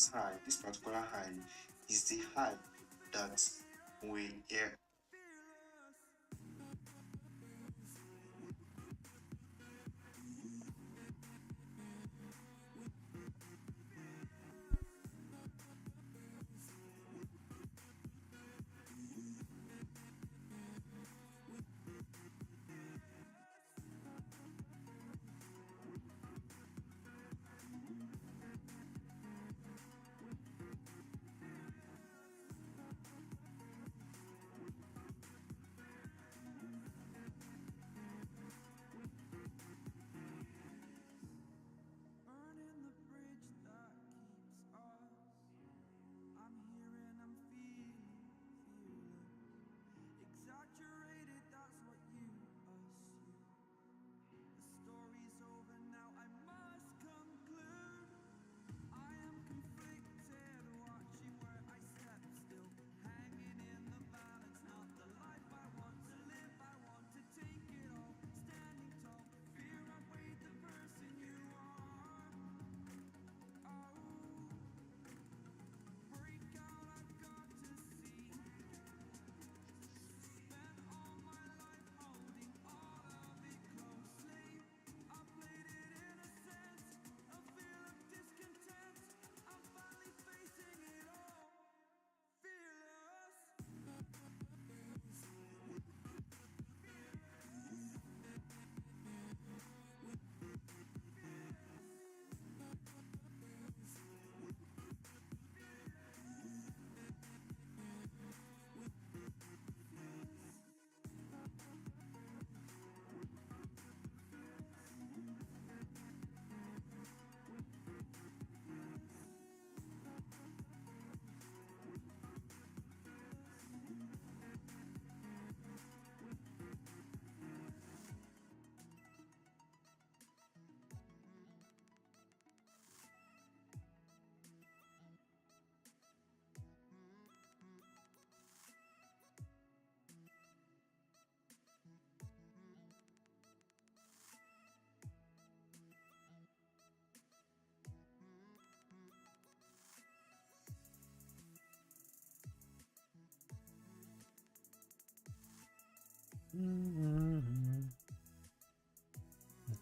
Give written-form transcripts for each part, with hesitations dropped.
this high, this particular high, is the high that we hear. Burning the bridge that keeps us. I'm here and I'm feeling. Exaggerated, that's what you assume. The story's over now, I must conclude. I am conflicted, watching where I step still. Hanging in the balance, not the life I want to live. I want to take it all, standing tall. Fear I've weighed the person you are. Oh, break out, I've got to see. Spent all my life holding all of it closely. I played it innocent, a feel of discontent. I'm finally facing it all, fearless.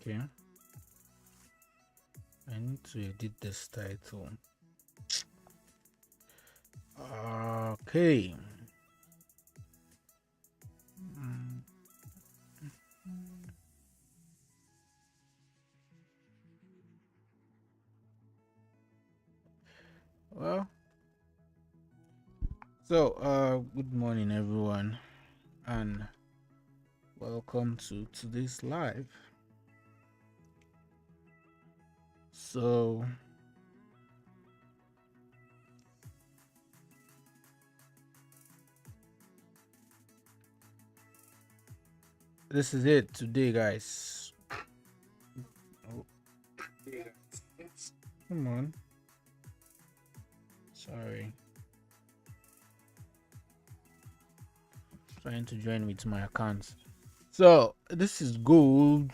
Okay, I need to edit this title. Okay. Well, so good morning everyone, and welcome to today's live. So this is it today, guys. Oh, come on. Sorry. Trying to join with my accounts. So this is gold,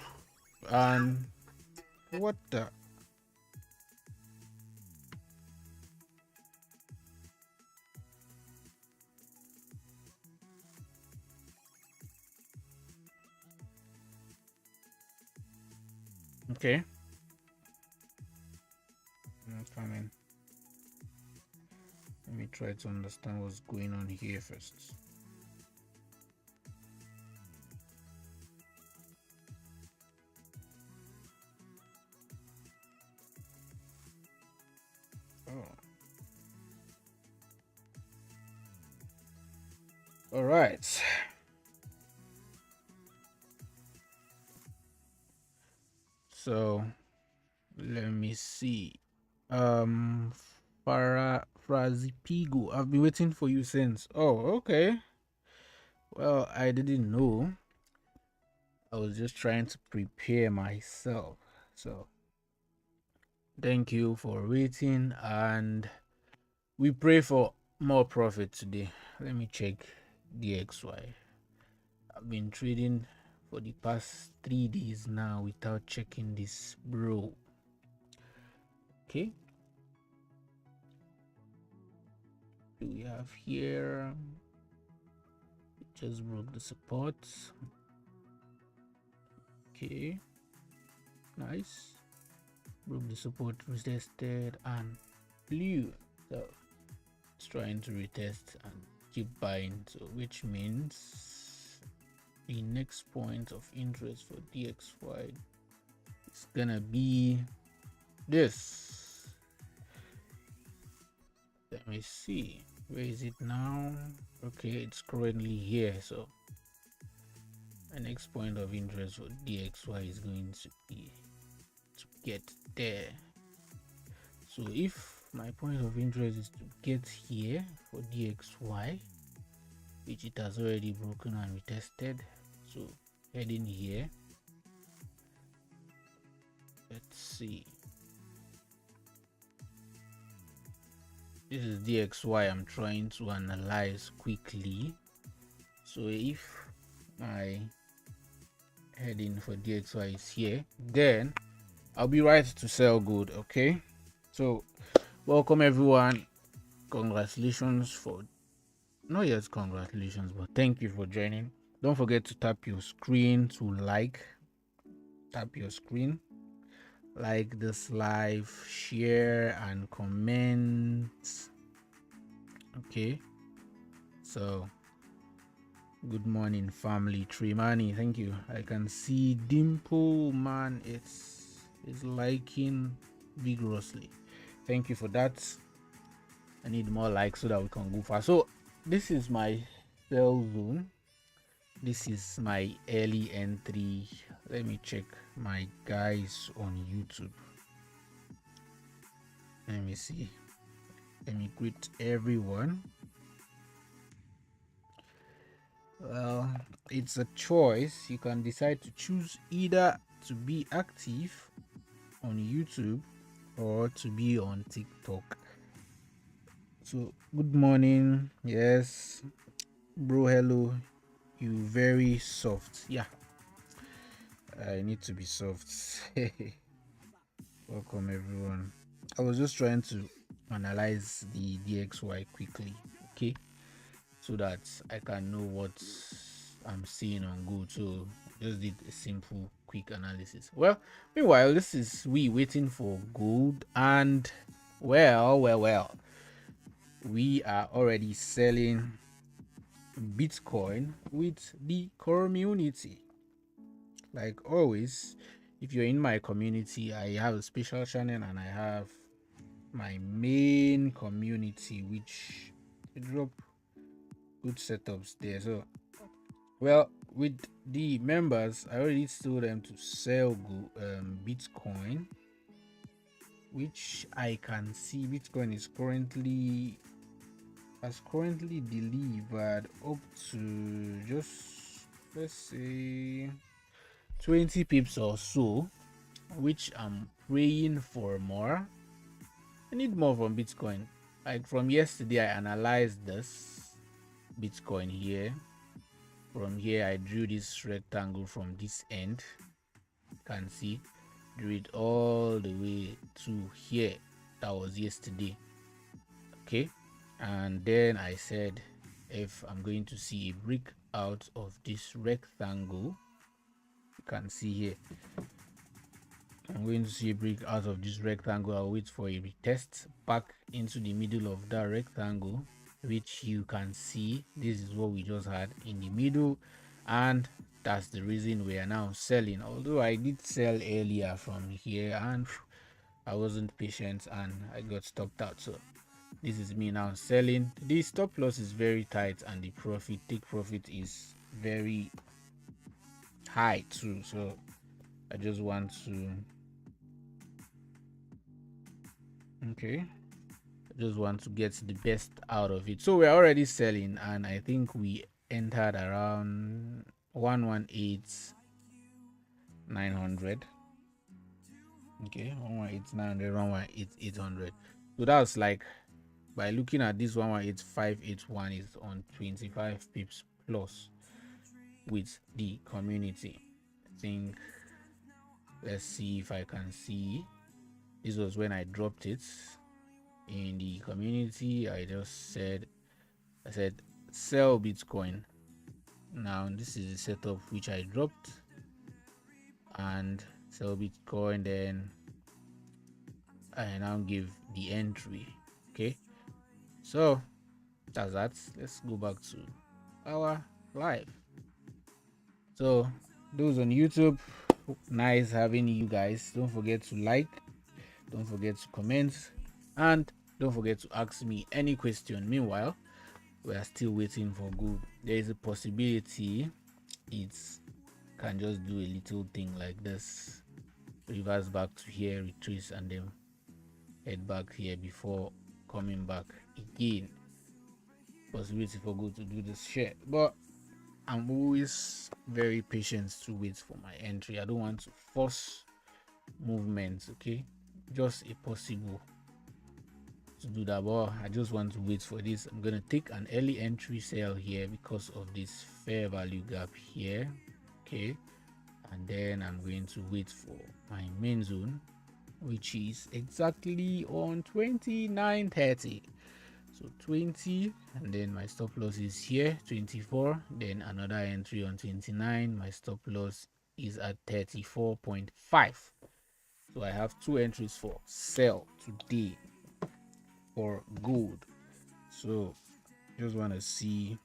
and what the? Okay. I'm coming. Let me try to understand what's going on here first. Oh. All right. So let me see. Frazipigo, I've been waiting for you since. Oh, okay. Well, I didn't know. I was just trying to prepare myself. So thank you for waiting, and we pray for more profit today. Let me check the XY. I've been trading for the past 3 days now without checking this, bro. Okay. do we have here? Just broke the support. Okay, nice. Broke the support, retested, and blew. So it's trying to retest and keep buying. So which means the next point of interest for DXY is gonna be this. Let me see, where is it now? Okay, it's currently here. So the next point of interest for DXY is going to be to get there. So if my point of interest is to get here for DXY, which it has already broken and retested, so heading here, let's see, this is DXY I'm trying to analyze quickly. So if my heading for DXY is here, then I'll be right to sell good. Okay, so welcome everyone. Congratulations for, not yet congratulations, but thank you for joining. Don't forget to tap your screen to tap your screen, like this live, share and comment. Okay, so good morning family. Trimani, thank you. I can see Dimple man, it's liking vigorously. Thank you for that. I need more likes so that we can go fast. So this is my sell zone. This is my early entry. Let me check my guys on YouTube. Let me see. Let me greet everyone. Well, it's a choice. You can decide to choose either to be active on YouTube or to be on TikTok. So good morning. Yes, bro, hello. You very soft. Yeah, I need to be soft. Welcome everyone. I was just trying to analyze the DXY quickly, okay, so that I can know what I'm seeing on Go. So just did a simple quick analysis. Well, meanwhile, this is we waiting for gold, and well, we are already selling Bitcoin with the community. Like always, if you're in my community, I have a special channel and I have my main community, which drop good setups there. So well, with the members, I already told them to sell Bitcoin, which I can see Bitcoin is currently delivered up to just, let's say, 20 pips or so, which I'm praying for more. I need more from Bitcoin. Like from yesterday, I analyzed this Bitcoin here. From here, I drew this rectangle from this end. You can see, drew it all the way to here. That was yesterday. Okay, and then I said, if I'm going to see a break out of this rectangle, you can see here, I'm going to see a break out of this rectangle. I'll wait for a retest back into the middle of that rectangle, which you can see this is what we just had in the middle, and that's the reason we are now selling. Although I did sell earlier from here and I wasn't patient and I got stopped out. So this is me now selling. The stop loss is very tight and the take profit is very high too. So I just want to, okay, I just want to get the best out of it. So we're already selling, and I think we entered around 118,900. Okay, 118,900, 118,800. So that's like, by looking at this 118,581 is on 25 pips plus with the community. I think, let's see if I can see. This was when I dropped it in the community, I said sell Bitcoin. Now this is the setup which I dropped, and sell Bitcoin. Then I now give the entry. Okay, so that's that. Let's go back to our live. So those on YouTube, nice having you guys. Don't forget to like, don't forget to comment, and don't forget to ask me any question. Meanwhile, we are still waiting for good. There is a possibility it can just do a little thing like this, reverse back to here, retrace, and then head back here before coming back again. Possibility for good to do this shit, but I'm always very patient to wait for my entry. I don't want to force movements, okay? Just a possible to do that, but I just want to wait for this. I'm gonna take an early entry sale here because of this fair value gap here, okay? And then I'm going to wait for my main zone, which is exactly on 29.30. So 20, and then my stop loss is here 24, then another entry on 29. My stop loss is at 34.5. So I have two entries for sell today for gold. So just want to see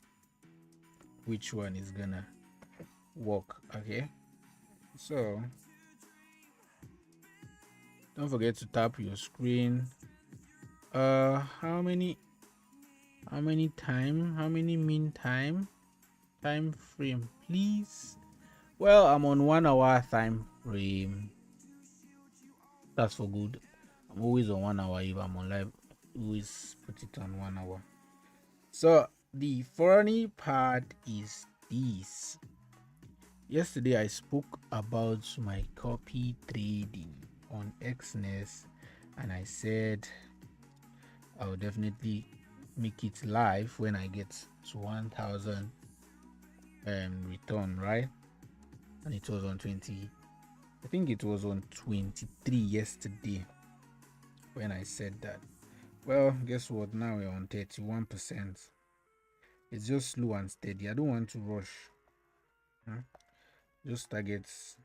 which one is gonna work. Okay, so don't forget to tap your screen. How many mean time frame, please? Well, I'm on 1 hour time frame. That's for good. I'm always on 1 hour. If I'm on live, always put it on 1 hour. So the funny part is this. Yesterday I spoke about my copy trading on Xness, and I said I'll definitely make it live when I get to 1,000 return, right? And it was on 20. I think it was on 23 yesterday when I said that. Well, guess what? Now we're on 31%. It's just slow and steady. I don't want to rush. Just targets.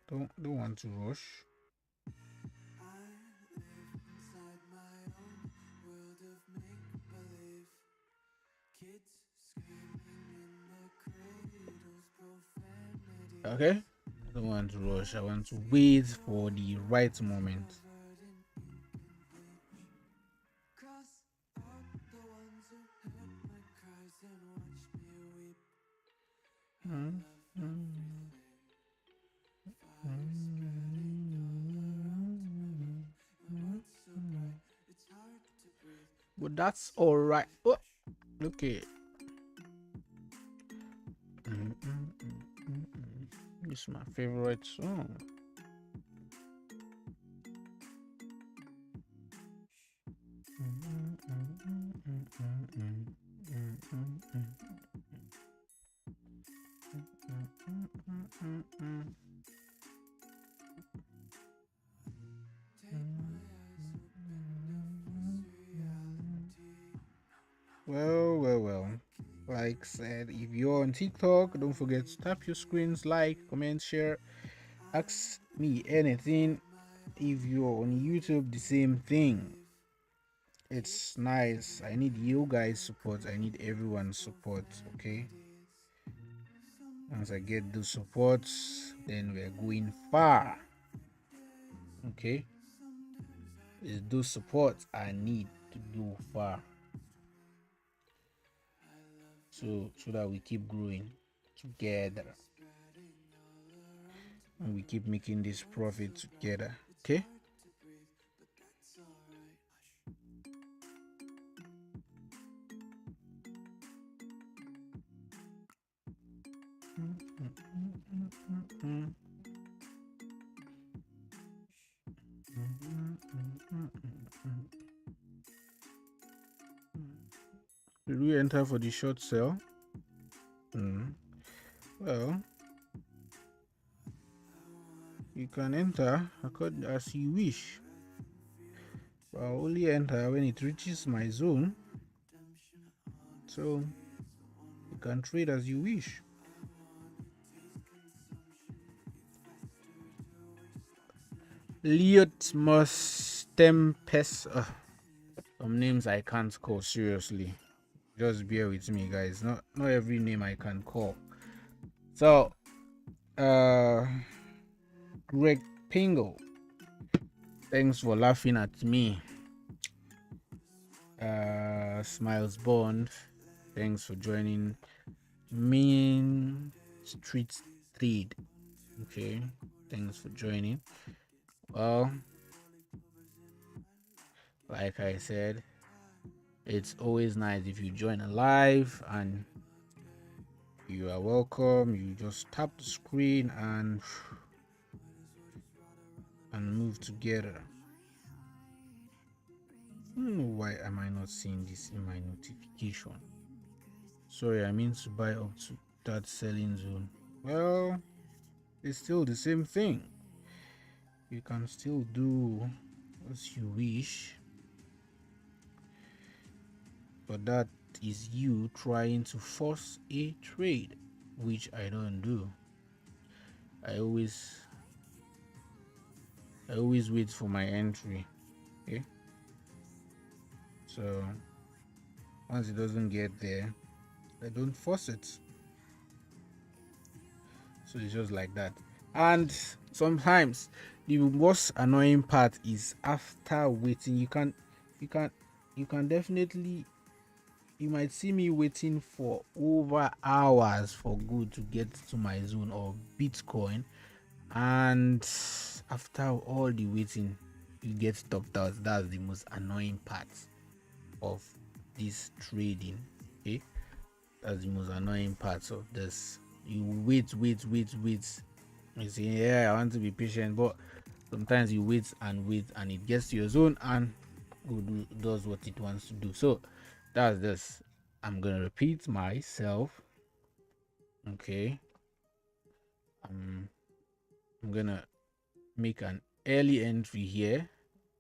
Don't want to rush. Okay, I don't want to rush. I want to wait for the right moment. But that's all right. Oh, okay. This is my favorite song. Well. Like I said, if you're on TikTok, don't forget to tap your screens, like, comment, share, ask me anything. If you're on YouTube, the same thing. It's nice. I need you guys' support. I need everyone's support. Okay. Once I get those supports, then we're going far. Okay. It's those supports I need to go far. So that we keep growing together and we keep making this profit together. Okay. Did we enter for the short sale? Well, you can enter as you wish. I'll only enter when it reaches my zone. So you can trade as you wish. Liotmus Tempest. Some names I can't call, seriously. Just bear with me, guys. Not every name I can call. So Greg Pingle, thanks for laughing at me. Smiles Bond, thanks for joining. Main Street Trade, okay, thanks for joining. Well, like I said, it's always nice if you join a live, and you are welcome. You just tap the screen and move together. I don't know why am I not seeing this in my notification. Sorry, I mean to buy up to that selling zone. Well, it's still the same thing. You can still do as you wish, but that is you trying to force a trade, which I don't do. I always wait for my entry. Okay, so once it doesn't get there, I don't force it. So it's just like that. And sometimes the most annoying part is after waiting. You can definitely, you might see me waiting for over hours for good to get to my zone of Bitcoin, and after all the waiting, you get stopped out. That's the most annoying part of this trading. Okay, that's the most annoying part of this. You wait. You say, yeah, I want to be patient, but sometimes you wait and it gets to your zone and does what it wants to do. So that's this. I'm gonna repeat myself. Okay. I'm gonna make an early entry here,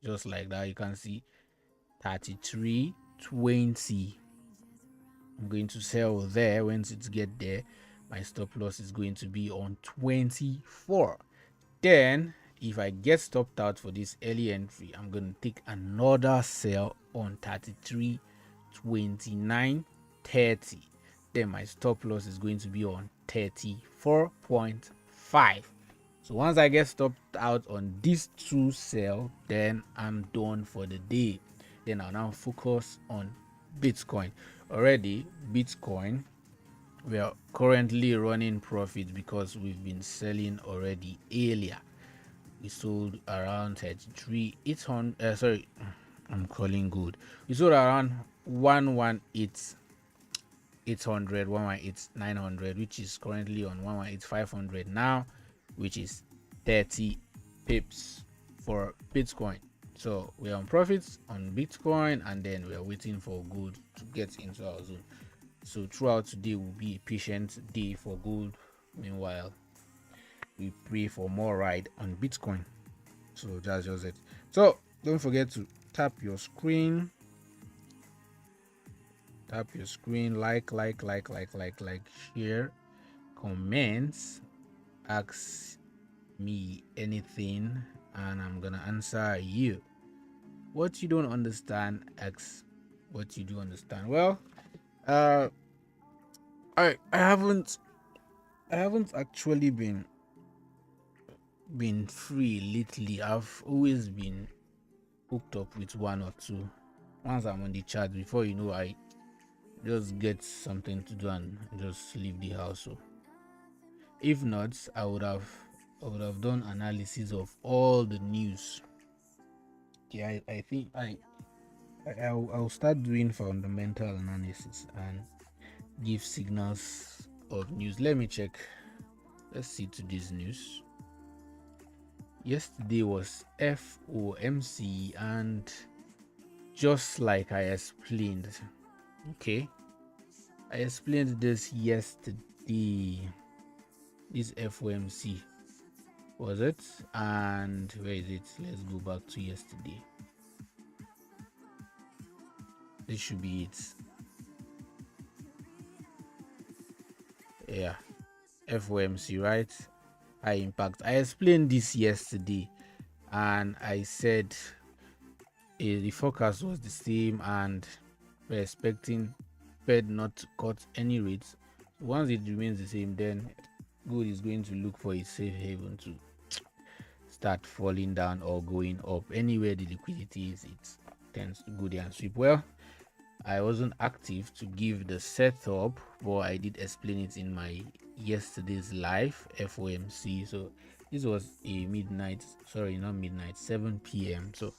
just like that. You can see 33.20. I'm going to sell there. Once it get there, my stop loss is going to be on 24. Then if I get stopped out for this early entry, I'm going to take another sell on 33.29.30. Then my stop loss is going to be on 34.5. So once I get stopped out on these two sell, then I'm done for the day. Then I'll now focus on Bitcoin. Already Bitcoin, we are currently running profit because we've been selling already earlier. We sold around 33,800. Sorry, I'm calling good. We sold around 118,800, 118,900, which is currently on 118,500 now, which is 30 pips for Bitcoin. So we're on profits on Bitcoin, and then we're waiting for gold to get into our zone. So throughout today will be a patient day for gold. Meanwhile, we pray for more ride on Bitcoin. So that's just it. So don't forget to tap your screen. Tap your screen, like, share, comments, ask me anything, and I'm gonna answer you. What you don't understand, ask what you do understand. Well, I haven't actually been free lately. I've always been hooked up with one or two. Once I'm on the chat, before you know, I just get something to do and just leave the house. So if not, I would have done analysis of all the news. Yeah, I think I'll start doing fundamental analysis and give signals of news. Let me check. Let's see today's news. Yesterday was FOMC, and just like I explained, okay, I explained this yesterday. This FOMC was it, and where is it? Let's go back to yesterday. This should be it. Yeah, FOMC, right? High impact. I explained this yesterday, and I said the forecast was the same, and we're expecting Fed not to cut any rates. Once it remains the same, then gold is going to look for a safe haven to start falling down or going up. Anywhere the liquidity is, it tends to go there and sweep. Well, I wasn't active to give the setup, but I did explain it in my yesterday's live FOMC. So this was a midnight, sorry, not midnight, 7 p.m. So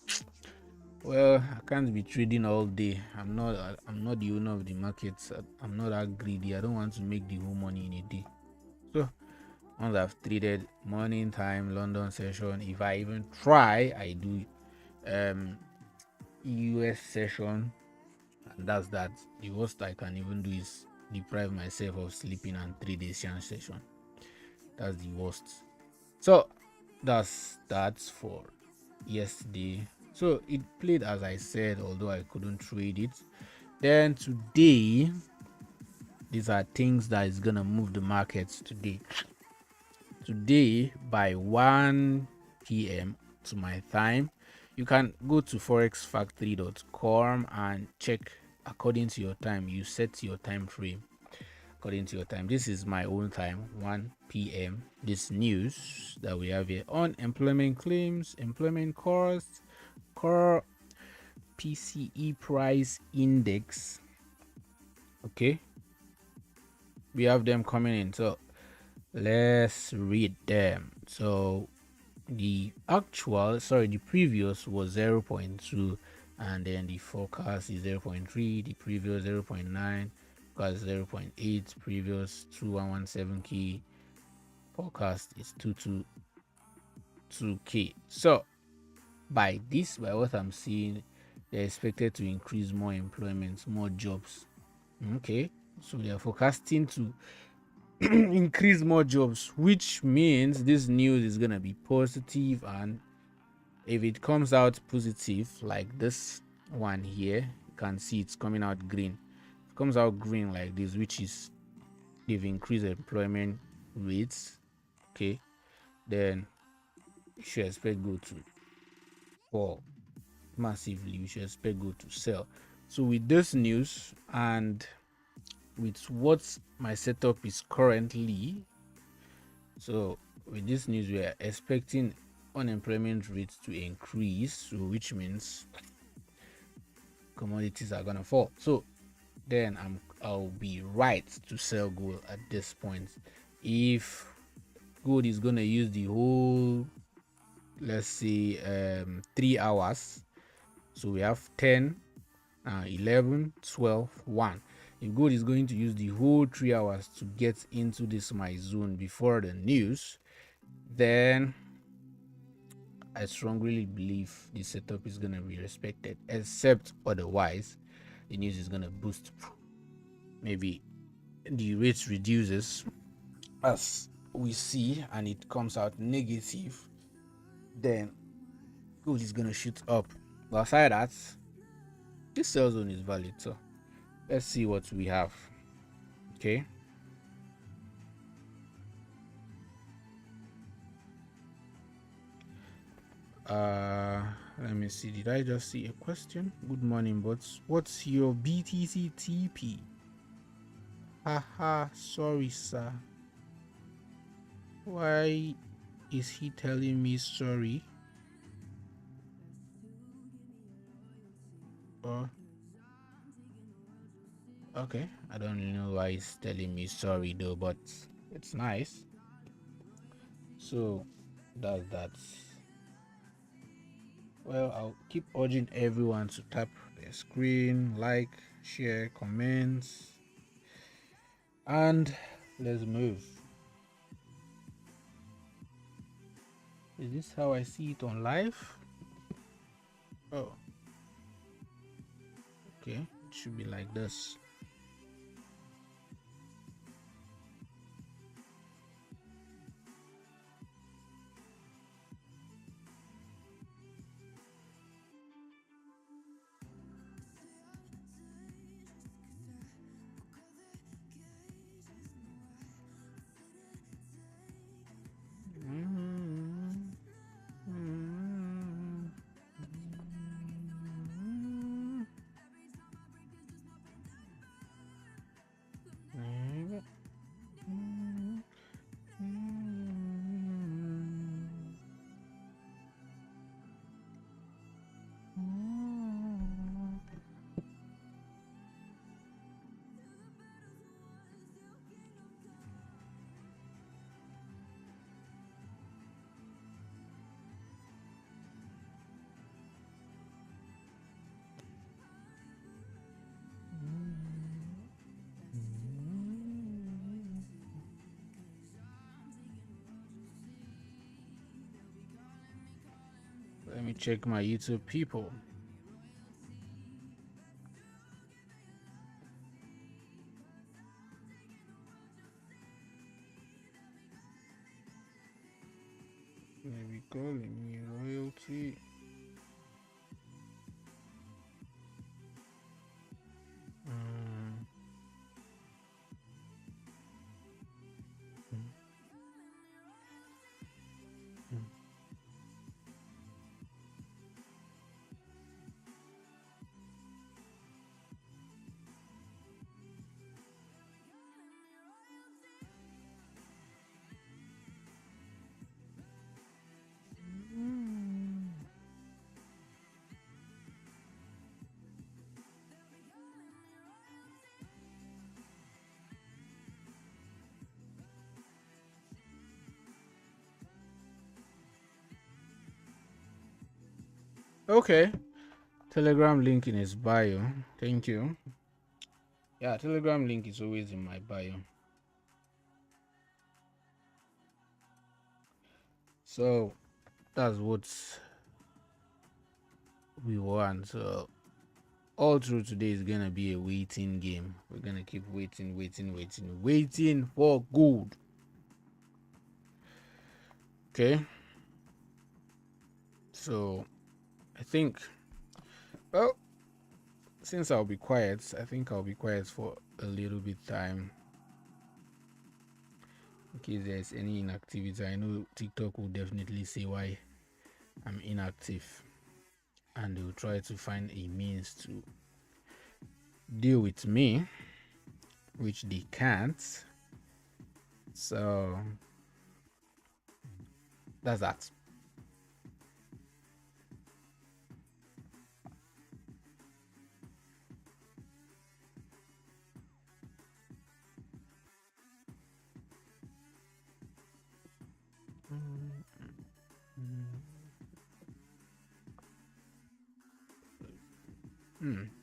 well, I can't be trading all day. I'm not the owner of the markets. I'm not that greedy. I don't want to make the whole money in a day. So once I've traded morning time, London session, if I even try, I do US session, and that's that. The worst I can even do is deprive myself of sleeping and 3 days session. That's the worst. So that's for yesterday. So it played as I said, although I couldn't trade it. Then today, these are things that is gonna move the markets today. Today by 1 p.m. to my time, you can go to forexfactory.com and check according to your time. You set your time frame according to your time. This is my own time, 1 p.m. This news that we have here: unemployment claims, employment costs, core PCE price index. Okay, we have them coming in. So let's read them. So the previous was 0.2, and then the forecast is 0.3, the previous 0.9, forecast 0.8, previous 2117k, forecast is 222k. So by what I'm seeing, they're expected to increase more employment, more jobs. Okay, so they're forecasting to increase more jobs, which means this news is gonna be positive. And if it comes out positive, like this one here, you can see it's coming out green. If it comes out green like this, which is they've increased employment rates, okay, then you should expect gold to fall massively. You should expect gold to sell. So with this news and with what my setup is currently, so with this news, we are expecting unemployment rates to increase, so which means commodities are gonna fall. So then I'll be right to sell gold at this point. If gold is gonna use the whole, let's say 3 hours, so we have 10, 11, 12, 1. If gold is going to use the whole 3 hours to get into this my zone before the news, then I strongly believe the setup is gonna be respected, except otherwise the news is gonna boost. Maybe the rate reduces as we see and it comes out negative, then gold is gonna shoot up. But aside that, this sell zone is valid. So let's see what we have. Okay. Let me see. Did I just see a question? Good morning, bots. What's your BTC TP? Haha, sorry, sir. Why is he telling me sorry? Oh, okay. I don't know why he's telling me sorry though, but it's nice. So that's that. Well, I'll keep urging everyone to tap their screen, like, share, comments, and let's move. Is this how I see it on live? Oh, okay. It should be like this. Let me check my YouTube people. They be calling me royalty. Mm. Okay. Telegram link in his bio. Thank you. Yeah, Telegram link is always in my bio. So that's what we want. So all through today is gonna be a waiting game. We're gonna keep waiting for good. Okay. So I think, well, since I'll be quiet, I think I'll be quiet for a little bit time. In case there's any inactivity, I know TikTok will definitely say why I'm inactive, and they'll try to find a means to deal with me, which they can't. So that's that.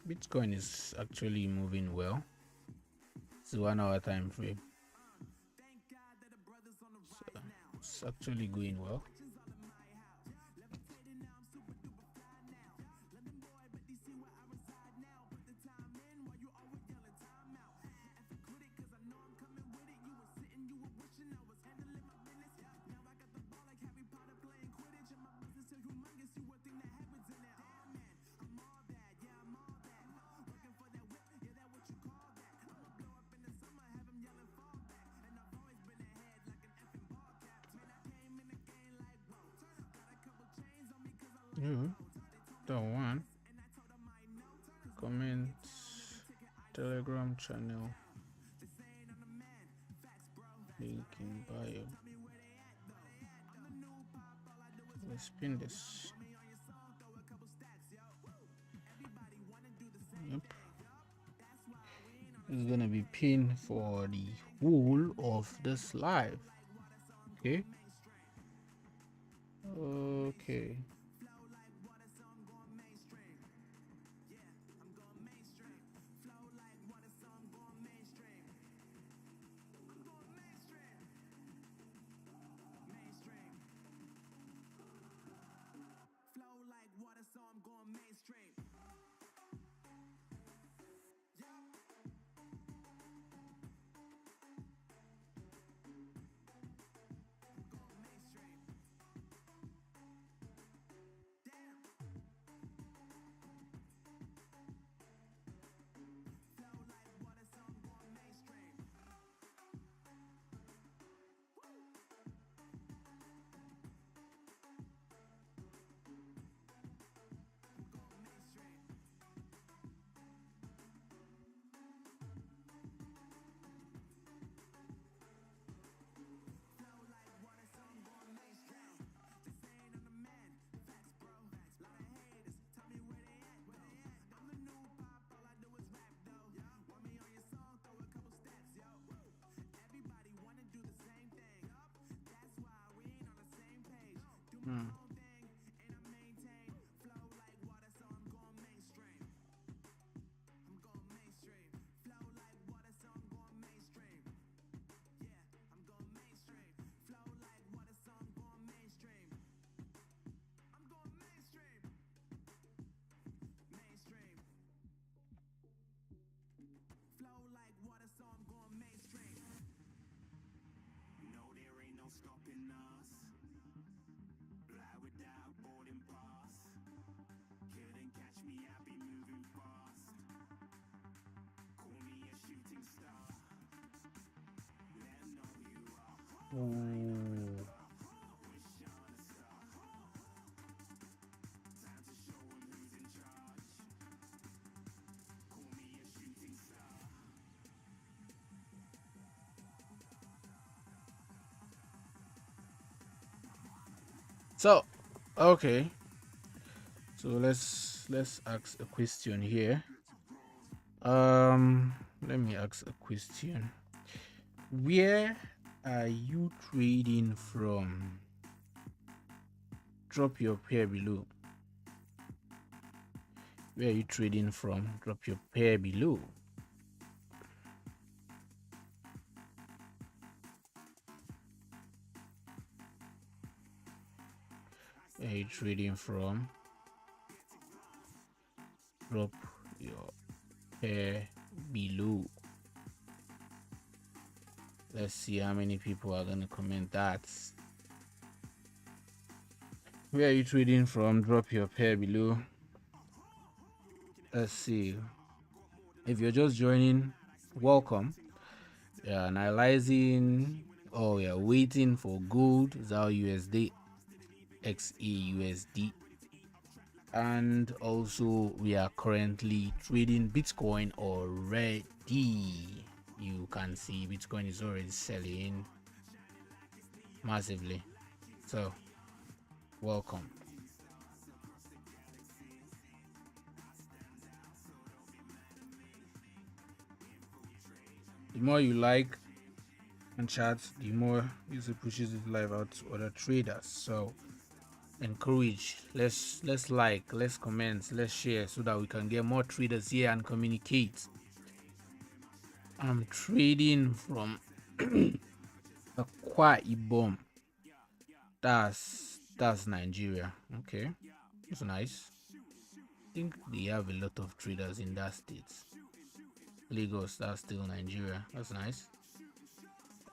Bitcoin is actually moving well. It's a 1 hour time frame. So it's actually going well. You don't want comment Telegram channel link in bio. Let's spin this. Yep. It's gonna be pinned for the whole of this live. Okay. Okay. Ooh. So, okay. So let's ask a question here. Let me ask a question. Where are you trading from? Drop your pair below. Where are you trading from? Drop your pair below. Where are you trading from? Drop your pair below. Let's see how many people are gonna comment that. Where are you trading from? Drop your pair below. Let's see. If you're just joining, welcome. Yeah, analyzing. Oh, yeah, waiting for gold, Xauusd, Xauusd, and also we are currently trading Bitcoin already. You can see Bitcoin is already selling massively. So, welcome. The more you like and chat, the more user pushes it live out to other traders. So encourage, let's like, let's comment, let's share so that we can get more traders here and communicate. I'm trading from Akwa Ibom. That's Nigeria. Okay, that's nice. I think they have a lot of traders in that state. Lagos, that's still Nigeria. That's nice.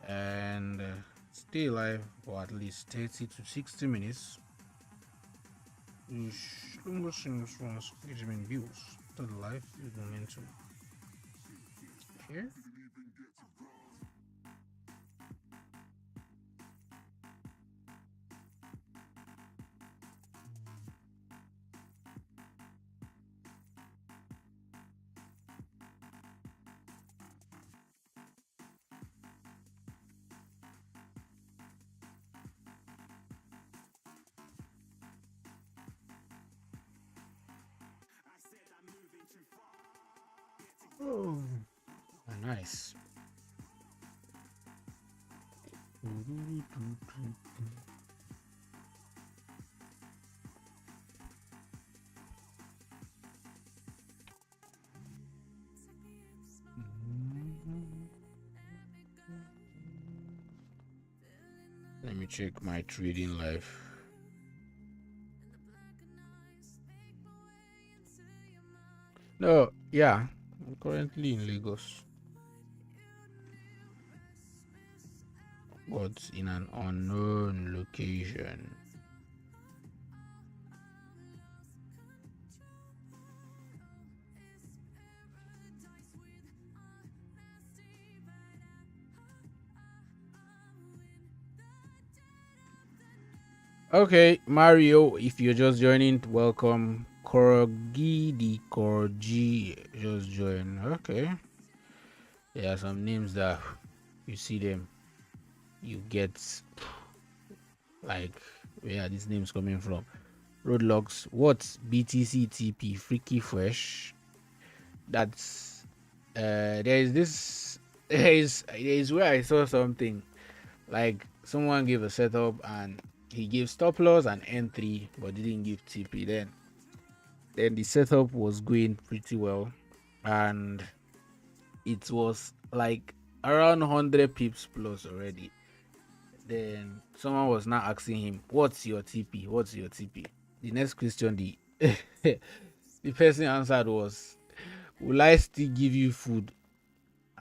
And stay alive for at least 30 to 60 minutes. Longest response engagement views to the life with momentum. Here. Oh, nice. Let me check my trading life. No, yeah, I'm currently in Lagos, but in an unknown location. Okay, Mario, if you're just joining, welcome. Korgi the Korgi just joined. Okay. There are some names that you see them, you get like, where are these names coming from? Roadlocks. What's BTCTP? Freaky Fresh. That's there is this there is where I saw something like someone gave a setup and he gave stop loss and entry but didn't give TP. Then the setup was going pretty well and it was like around 100 pips plus already. Then someone was now asking him, "What's your TP? What's your TP?" The next question the person answered was, "Will I still give you food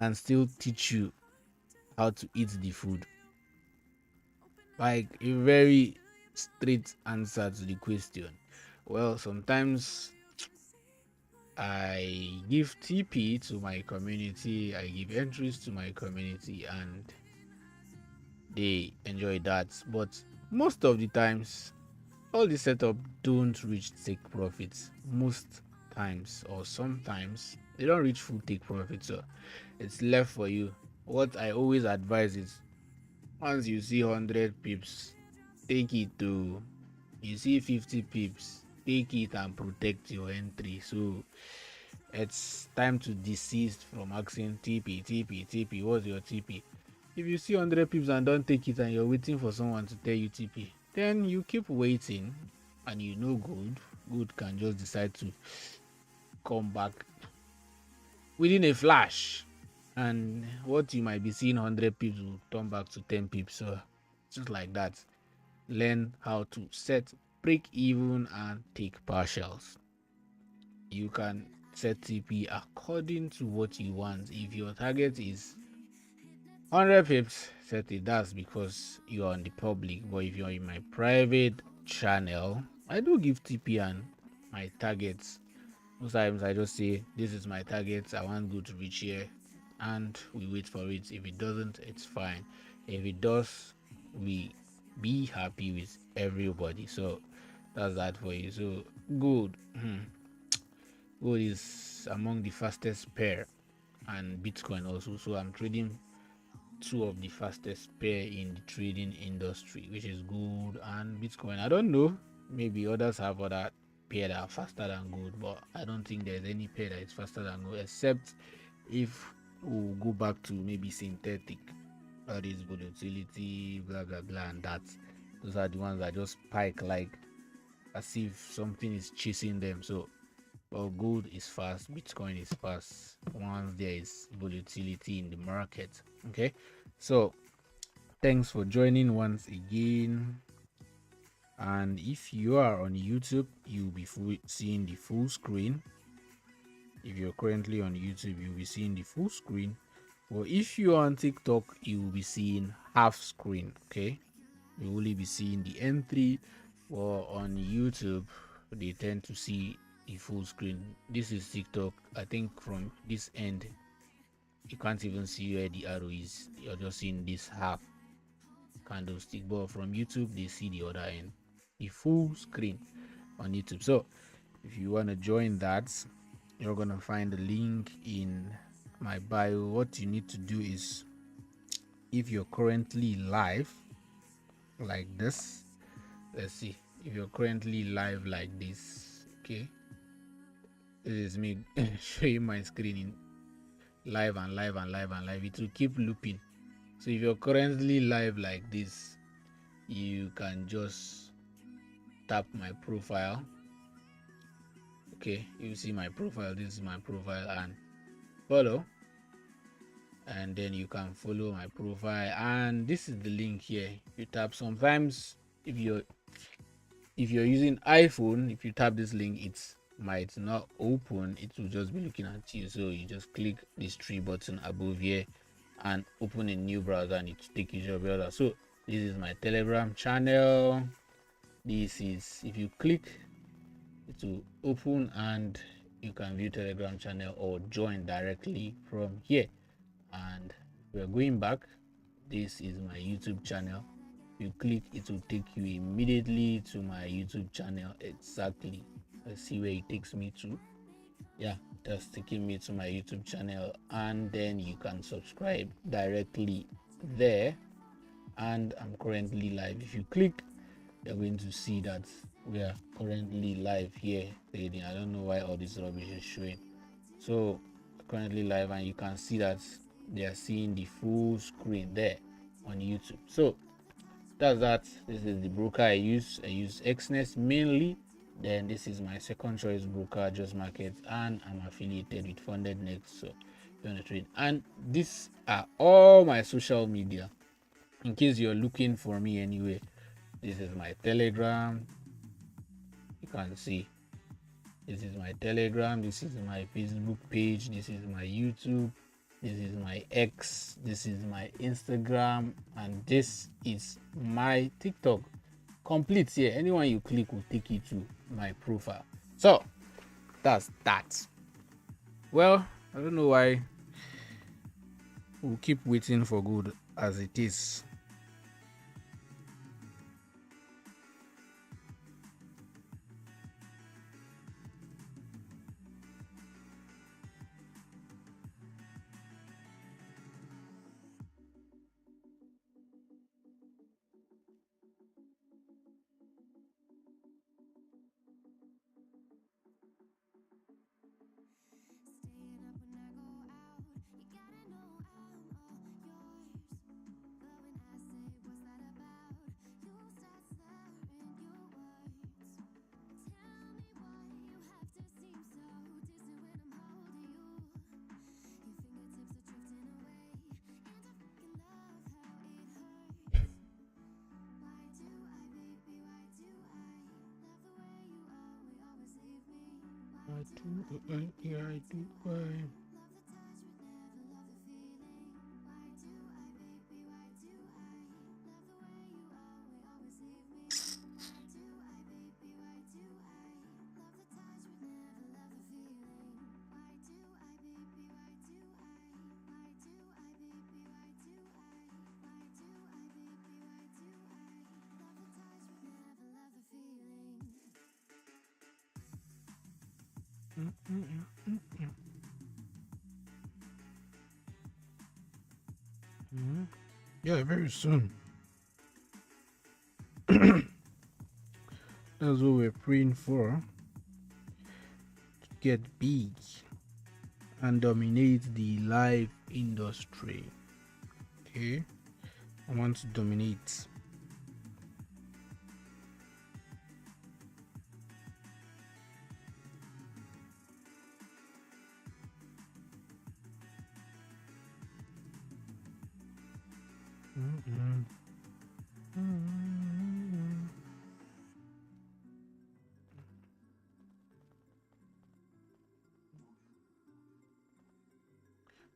and still teach you how to eat the food?" Like a very straight answer to the question. Well, sometimes I give TP to my community, I give entries to my community, and they enjoy that. But most of the times, all the setup don't reach take profits. Most times or sometimes they don't reach full take profit. So it's left for you. What I always advise is once you see 100 pips, take it to you see 50 pips, take it and protect your entry. So it's time to desist from asking TP. What's your TP? If you see 100 pips and don't take it and you're waiting for someone to tell you TP, then you keep waiting and you know good can just decide to come back within a flash. And what you might be seeing 100 pips will turn back to 10 pips. So just like that, learn how to set break even and take partials. You can set TP according to what you want. If your target is 100 pips, set it. That's because you're on the public. But if you're in my private channel, I do give TP and my targets. Most times I just say this is my target, I want good to reach here, and we wait for it. If it doesn't, it's fine. If it does, we be happy with everybody. So that's that for you. So good. Gold is among the fastest pair, and Bitcoin also. So I'm trading two of the fastest pair in the trading industry, which is gold and Bitcoin. I don't know, maybe others have other pair that are faster than gold, but I don't think there's any pair that is faster than gold, except if we go back to maybe synthetic, that is volatility, blah blah blah, and that. Those are the ones that just spike like as if something is chasing them. So well, gold is fast, Bitcoin is fast once there is volatility in the market. Okay, so thanks for joining once again. And if you are on YouTube, you'll be seeing the full screen. If you're currently on YouTube, you'll be seeing the full screen. Or if you're on TikTok, you'll be seeing half screen. Okay, you'll only be seeing the entry. Or on YouTube, they tend to see the full screen. This is TikTok. I think from this end you can't even see where the arrow is. You're just seeing this half candlestick, but from YouTube they see the other end, the full screen on YouTube. So if you want to join that, you're gonna find the link in my bio. What you need to do is, if you're currently live like this, let's see, if you're currently live like this, okay, this is me showing my screen in live and live and live and live. It will keep looping. So if you're currently live like this, you can just tap my profile. Okay, you see my profile. This is my profile, and follow, and then you can follow my profile. And this is the link here. You tap. Sometimes if you're using iPhone, if you tap this link, it might not open. It will just be looking at you. So you just click this three button above here and open a new browser, and it will take you to your browser. So this is my Telegram channel. This is, if you click, it will open and you can view Telegram channel or join directly from here. And we're going back. This is my YouTube channel. You click, it will take you immediately to my YouTube channel. Exactly, let's see where it takes me to. Yeah, that's taking me to my YouTube channel, and then you can subscribe directly there. And I'm currently live. If you click, you're going to see that we are currently live here trading. I don't know why all this rubbish is showing. So currently live, and you can see that they are seeing the full screen there on YouTube. So that's that. This is the broker I use. I use Xauusd mainly. Then this is my second choice broker, Just Market, and I'm affiliated with Funded Next. So if you want to trade, and these are all my social media in case you're looking for me anyway. This is my Telegram. You can see this is my Telegram. This is my Facebook page. This is my YouTube. This is my X. This is my Instagram, and this is my TikTok. Complete here. Anyone you click will take you to my profile. So that's that. Well, I don't know why we'll keep waiting for good as it is. Yeah, very soon. That's what we're praying for. To get big and dominate the live industry. Okay, I want to dominate.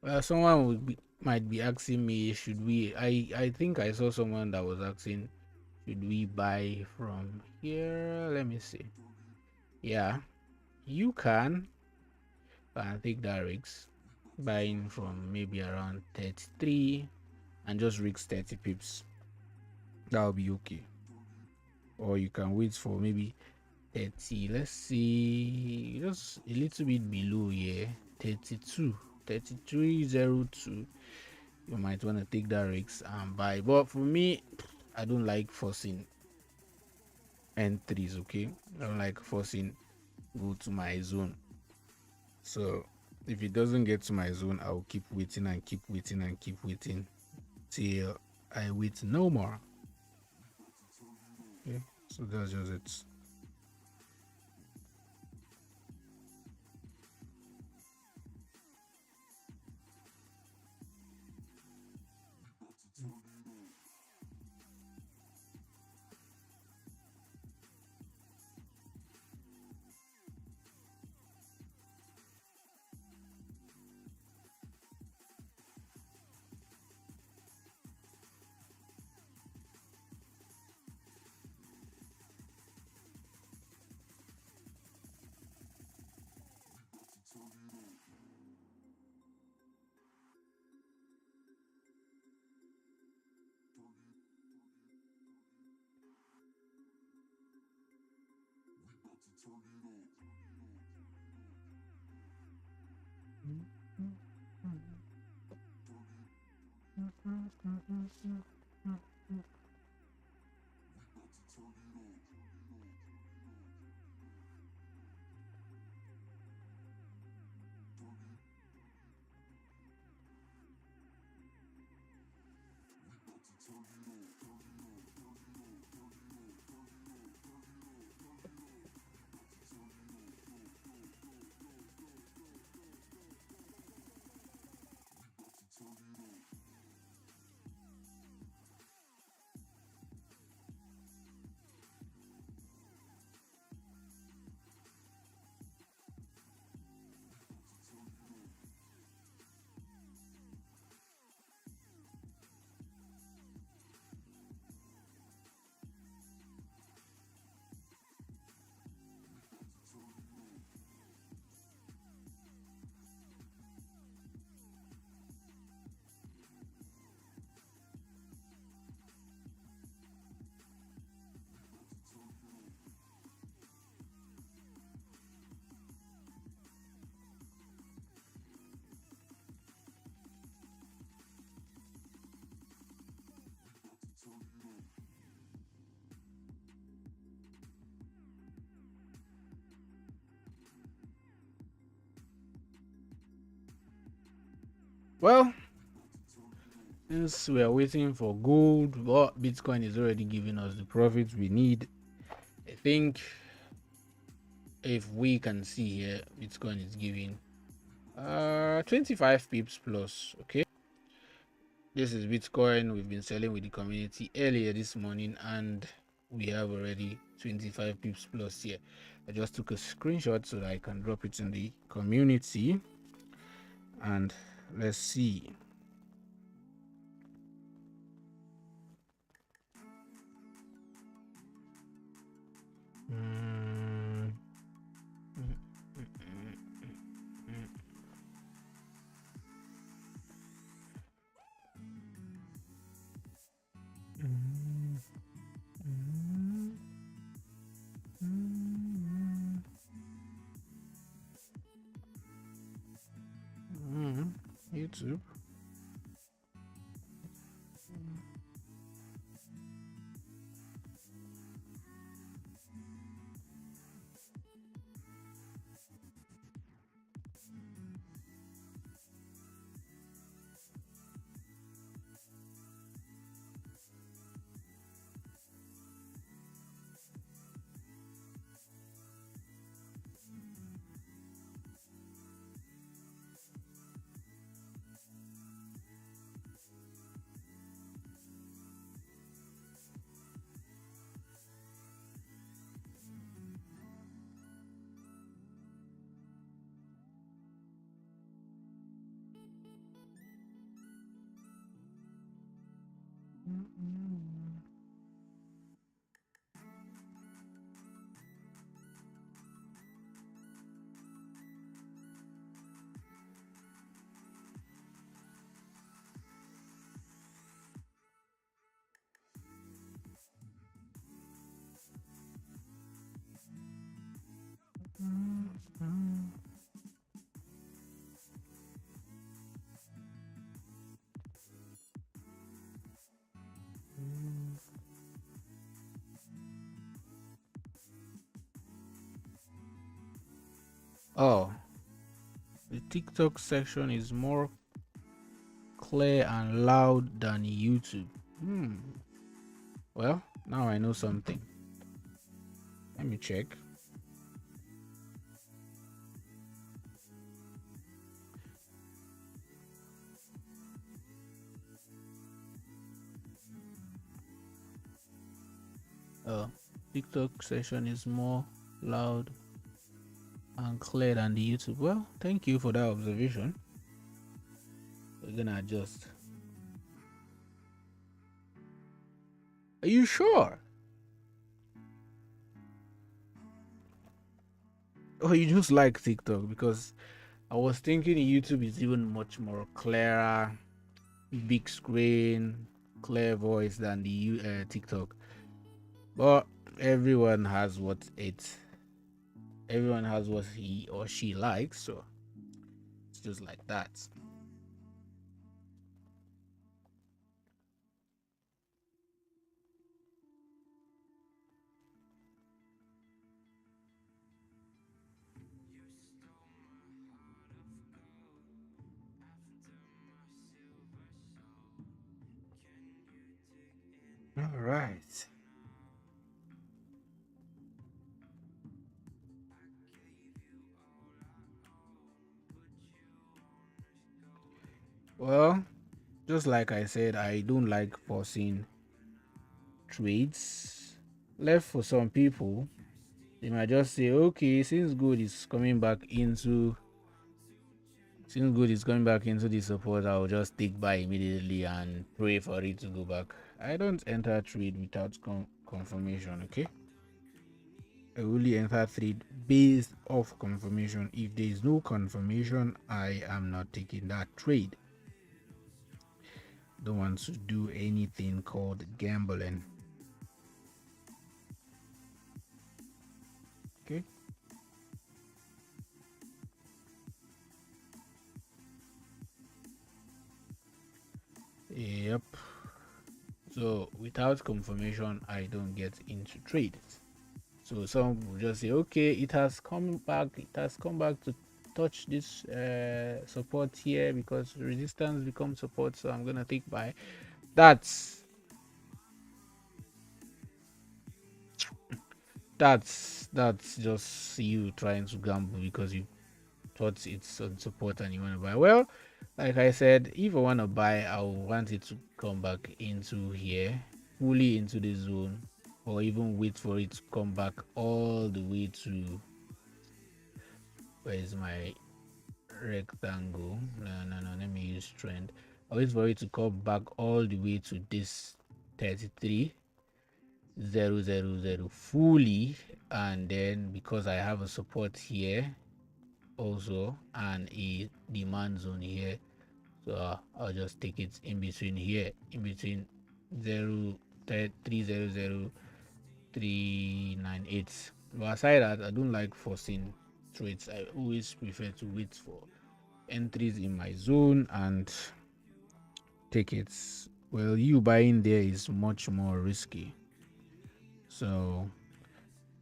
Well, someone might be asking me, should we? I think I saw someone that was asking, should we buy from here? Let me see. Yeah, you can take that risk, buying from maybe around 33 and just risk 30 pips. That'll be okay. Or you can wait for maybe 30. Let's see, just a little bit below here. 32, 33.02. You might want to take that risk and buy. But for me, I don't like forcing entries. Okay, I don't like forcing go to my zone. So if it doesn't get to my zone, I'll keep waiting and keep waiting and keep waiting till I wait no more. Okay, so that's just it. Well, since we are waiting for gold, but Bitcoin is already giving us the profits we need. I think if we can see here, Bitcoin is giving 25 pips plus. Okay, this is Bitcoin. We've been selling with the community earlier this morning, and we have already 25 pips plus here. I just took a screenshot so that I can drop it in the community, and let's see. Mm. YouTube. Oh, the TikTok section is more clear and loud than YouTube. Well, now I know something. Let me check. TikTok session is more loud and clear than the YouTube. Well, thank you for that observation. We're gonna adjust. Are you sure? Or you just like TikTok? Because I was thinking YouTube is even much more clearer, big screen, clear voice than the TikTok. But everyone has what he or she likes, so it's just like that. All right. Well, just like I said, I don't like forcing trades. Left for some people, they might just say, okay, since good is coming back into the support, I'll just take buy immediately and pray for it to go back. I don't enter trade without confirmation, okay? I only enter trade based off confirmation. If there is no confirmation, I am not taking that trade. Don't want to do anything called gambling. Okay. Yep. So without confirmation, I don't get into trades. So some will just say, okay, it has come back to touch this support here because resistance becomes support, so I'm gonna take buy. That's just you trying to gamble because you thought it's on support and you want to buy. Well, like I said, if I want to buy, I want it to come back into here, fully into the zone, or even wait for it to come back all the way to, where is my rectangle? No, let me use trend. I wait for it to come back all the way to this 33,000 fully, and then because I have a support here also and a demand zone here, so I'll just take it in between here, in between 300,398. But aside that, I don't like forcing trades. I always prefer to wait for entries in my zone and take it. Well, you buying there is much more risky, so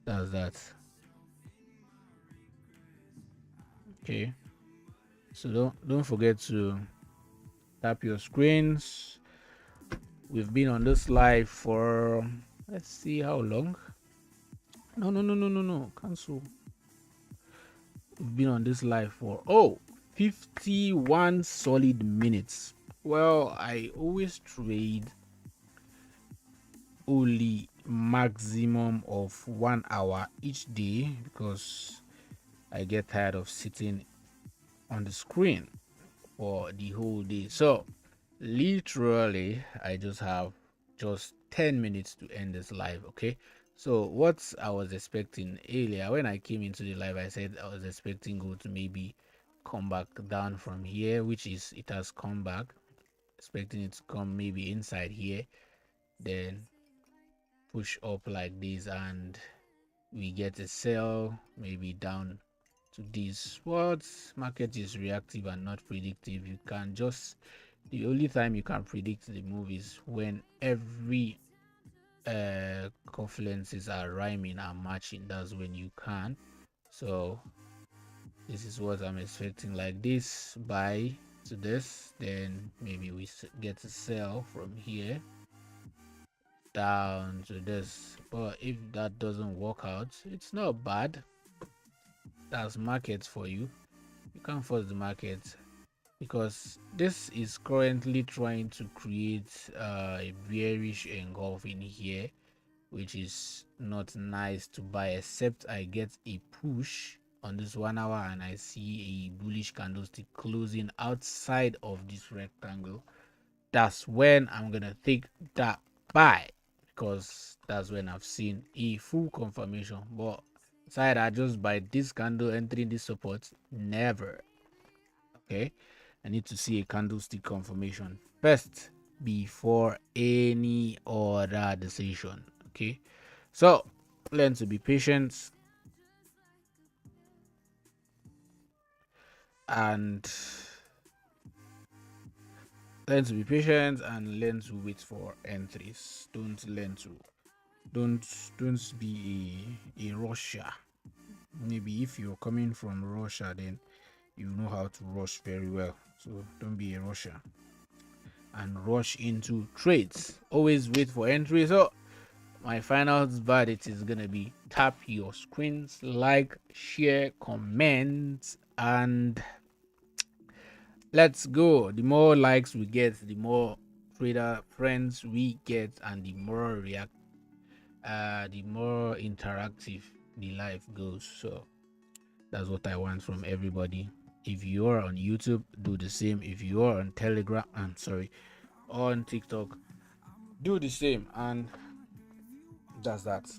that's that. Okay, so don't forget to tap your screens. We've been on this live for, let's see how long. No, cancel. We've been on this live for 51 solid minutes. Well, I always trade only maximum of 1 hour each day because I get tired of sitting on the screen for the whole day. So literally I just have just 10 minutes to end this live. Okay, so what I was expecting earlier when I came into the live, I said I was expecting gold to maybe come back down from here, which is it has come back. Expecting it to come maybe inside here, then push up like this, and we get a sell maybe down to this. What market is reactive and not predictive. You can just, the only time you can predict the move is when every confluences are rhyming and matching. That's when you can. So this is what I'm expecting, like this buy to this, then maybe we get to sell from here down to this. But if that doesn't work out, it's not bad. That's market for you. You can't force the market, because this is currently trying to create a bearish engulf in here, which is not nice to buy, except I get a push on this 1 hour and I see a bullish candlestick closing outside of this rectangle. That's when I'm gonna take that buy, because that's when I've seen a full confirmation. But aside, I just buy this candle entering this support, never. Okay, I need to see a candlestick confirmation first before any other decision. Okay, so learn to be patient and learn to wait for entries. Don't be a rusher. Maybe if you're coming from Russia, then you know how to rush very well. So don't be a rusher and rush into trades. Always wait for entry. So my final verdict is gonna be: tap your screens, like, share, comment, and let's go. The more likes we get, the more trader friends we get, and the more the more interactive the life goes. So that's what I want from everybody. If you are on YouTube, do the same. If you are on Telegram, I'm sorry, on TikTok, do the same. And that's that.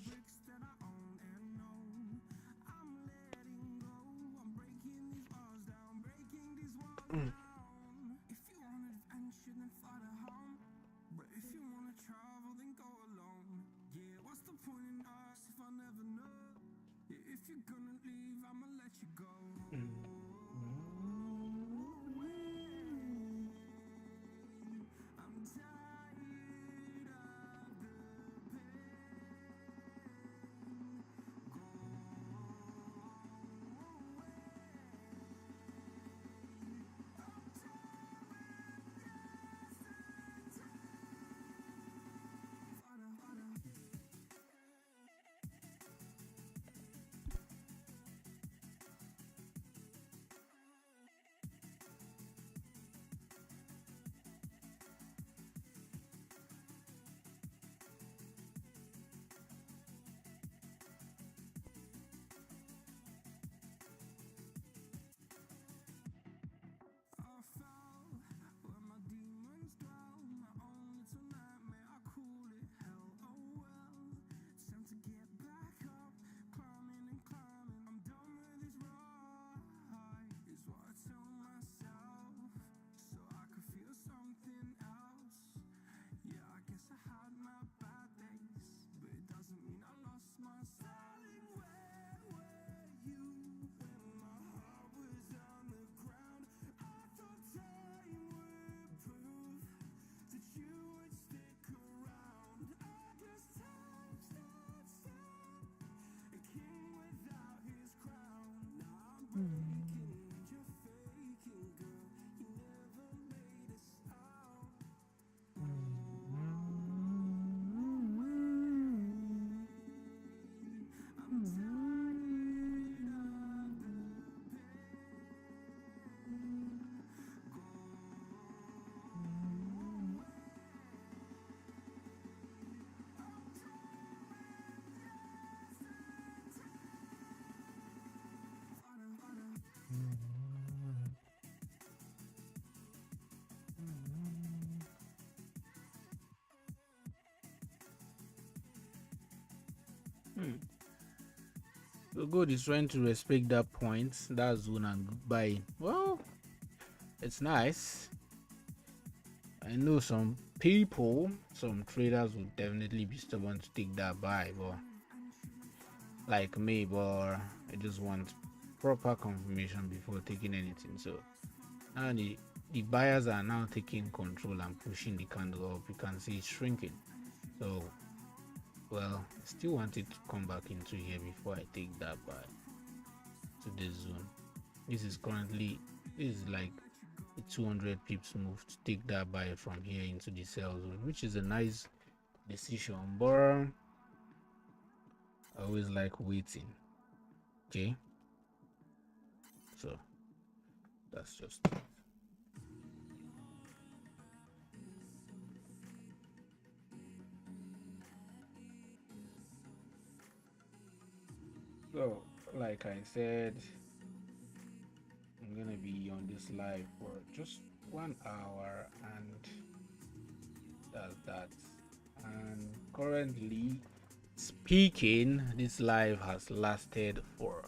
So gold is trying to respect that point, that zone, and buy. Well, it's nice. I know some people, some traders will definitely be stubborn to take that buy, but like me, but I just want proper confirmation before taking anything. So now the buyers are now taking control and pushing the candle up. You can see it's shrinking. So well, I still want it to come back into here before I take that buy to this zone. This is like a 200 pips move to take that buy from here into the sell zone, which is a nice decision, but I always like waiting. Okay, so that's just it. So like I said, I'm gonna be on this live for just 1 hour, and that's that. And currently speaking, this live has lasted for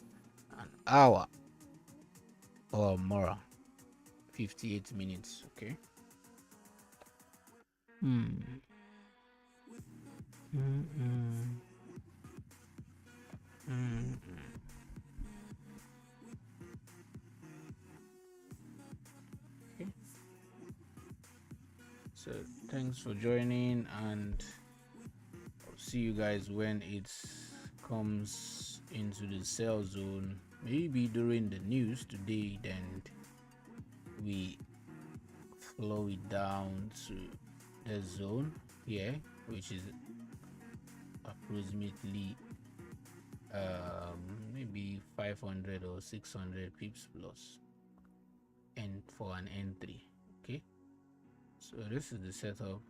an hour or more, 58 minutes. Okay. Hmm. Mm-mm. Mm-mm. Okay. So thanks for joining, and I'll see you guys when it comes into the sell zone. Maybe during the news today, then we flow it down to the zone here, which is approximately maybe 500 or 600 pips plus, and for an entry. Okay, so this is the setup.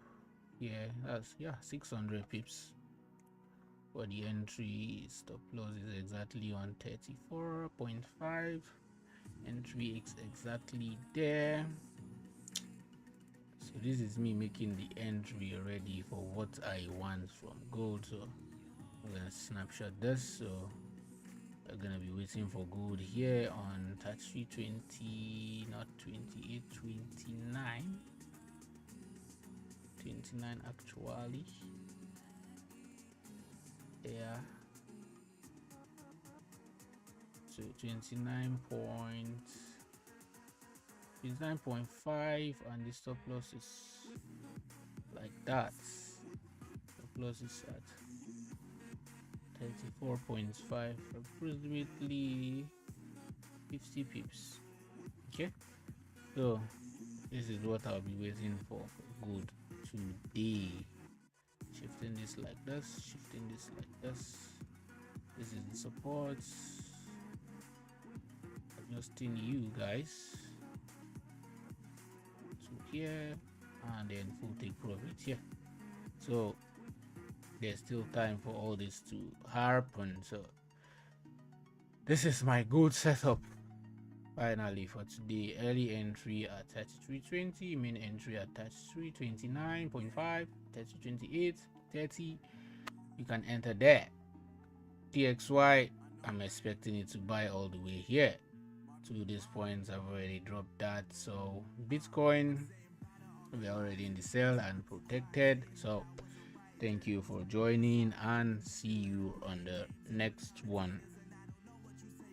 Yeah, that's 600 pips for the entry. Stop loss is exactly on 34.5. Entry is exactly there. So this is me making the entry already for what I want from gold. So I'm gonna snapshot this. So we're gonna be waiting for gold here on 33.20, not 28, 29. 29 actually. Yeah. So 29.5, and the stop loss is like that. Stop loss is at 34.5, approximately 50 pips. Okay, so this is what I'll be waiting for good today. Shifting this like this, shifting this like this. This is the support. Adjusting you guys to here, and then full take profit here. So there's still time for all this to happen. So this is my good setup finally for today. Early entry at 33.20, main entry at 33.29.5, 33.28, 30. You can enter there. TXY, I'm expecting it to buy all the way here. To this point, I've already dropped that. So Bitcoin, we're already in the sell and protected. So thank you for joining, and see you on the next one.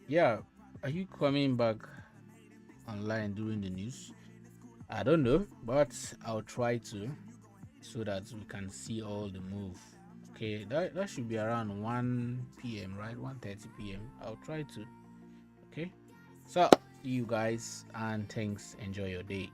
Yeah, are you coming back online during the news? I don't know, but I'll try to, so that we can see all the move. Okay, that should be around 1 p.m, right? 1:30 p.m. I'll try to. Okay, so see you guys, and thanks. Enjoy your day.